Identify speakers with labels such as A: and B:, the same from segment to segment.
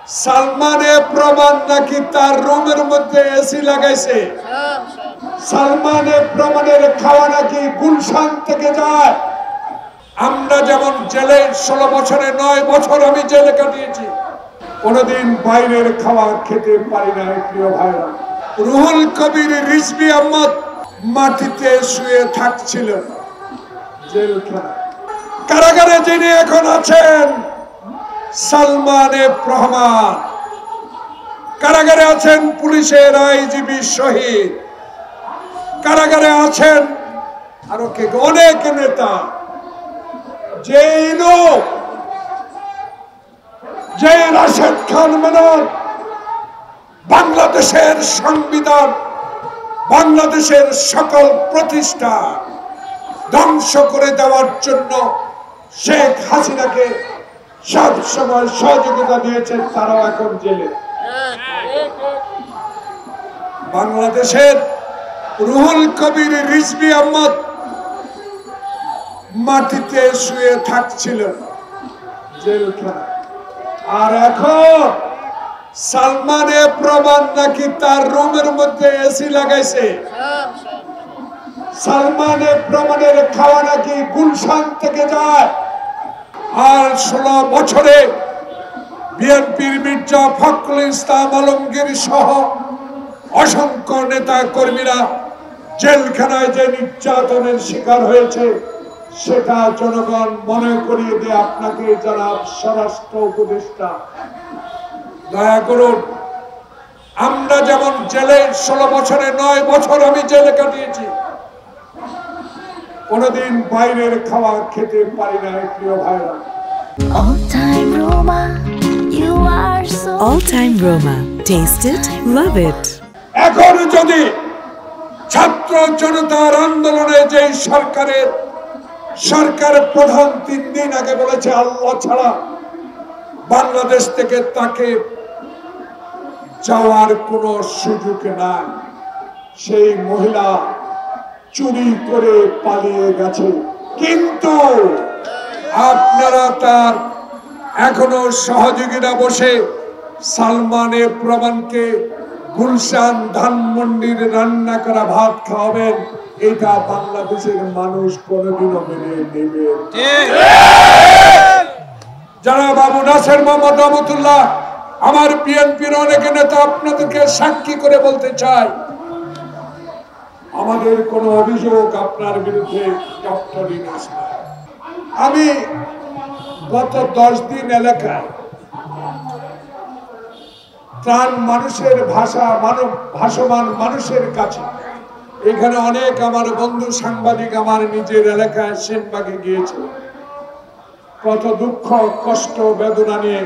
A: সালমানের প্রমাণ নাকি তার রুমের মধ্যে এসি লাগাইছে। সালমানের প্রমাণের খাওয়া নাকি গুলশান থেকে যায়। আমরা যেমন জেলে 16 বছরে 9 বছর আমি জেলে কাটিয়েছি, কোনদিন বাইরের খাওয়া খেতে পারি না। প্রিয় ভাইরা, রুহুল কবির রিজভী আহমদ মাটিতে শুয়ে থাকছিল জেলখানায়। কারাগারে যিনি এখন আছেন সালমান এফ রহমান, কারাগারে আছেন পুলিশের আইজিবি শহীদ, কারাগারে আছেন আরো কে অনেক নেতা। যে রাশেদ খান মেনন বাংলাদেশের সংবিধান, বাংলাদেশের সকল প্রতিষ্ঠান ধ্বংস করে দেওয়ার জন্য শেখ হাসিনাকে সব সময় সহযোগিতা দিয়েছেন, তারাও এখন জেলে। বাংলাদেশের রুহুল কবির রিজভী আহমদ মাটিতে শুয়ে থাকছিল জেলখানায়। আর এখন সালমানের প্রমাণ নাকি তার রুমের মধ্যে এসি লাগাইছে। সালমানের প্রমাণের খাওয়া নাকি গুলশান থেকে যায়। আর 16 বছরে বিএনপির মির্জা ফখরুল ইসলাম আলমগীর সহ অসংখ্য নেতা কর্মীরা জেলখানায় যে নির্যাতনের শিকার হয়েছে সেটা জনগণ মনে করিয়ে দেয় আপনাকে। যারা স্বরাষ্ট্র উপদেষ্টা, দয়া করুন, আমরা যেমন জেলে 16 বছরে 9 বছর আমি জেলে কাটিয়েছি, কোনদিন বাইরের খাওয়া খেতে পারি না। প্রিয় ভাইরা,
B: All time Roma. Taste it, love it.
A: এখন যদি ছাত্র জনতার আন্দোলনে যে সরকার প্রধান 3 দিন আগে বলেছে আল্লাহ ছাড়া বাংলাদেশ থেকে তাকে যাওয়ার কোনো সুযোগ নাই, সেই মহিলা চুরি করে পালিয়ে গেছে। কিন্তু আপনারা তার এখনো সহযোগীরা বসে সালমানের প্রমাণকে গুলশান ধানমন্ডির রান্না করা ভাত খাওয়াবেন, এটা বাংলাদেশের মানুষ কোনোদিনও মেনে নেবে। যারা বাবু নাসের মোহাম্মদ রহমতুল্লাহ, আমার বিএনপির অনেক নেতা আপনাদেরকে সাক্ষী করে বলতে চাই, আমাদের কোনো অভিযোগ আপনার বিরুদ্ধে ডক্টর ইউনূস না। আমি গত 10 দিন এলাকায় ত্রাণ মানুষের ভাসমান মানুষের কাছে, এখানে অনেক আমার বন্ধু সাংবাদিক আমার নিজের এলাকায় সেনবাগে গিয়েছে, কত দুঃখ কষ্ট বেদনা নিয়ে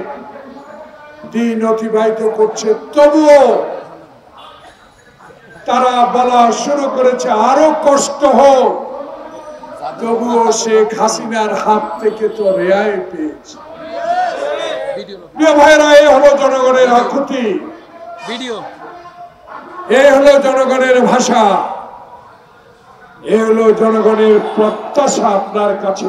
A: দিন অতিবাহিত করছে। তবুও তারা বলা শুরু করেছে আরো কষ্ট হোক, তবুও শেখ হাসিনার হাত থেকে তো রেহাই পেয়েছে। প্রিয় ভাইরা, এই হলো জনগণের আকুতি, এই হলো জনগণের ভাষা, এই হলো জনগণের প্রত্যাশা আপনার কাছে।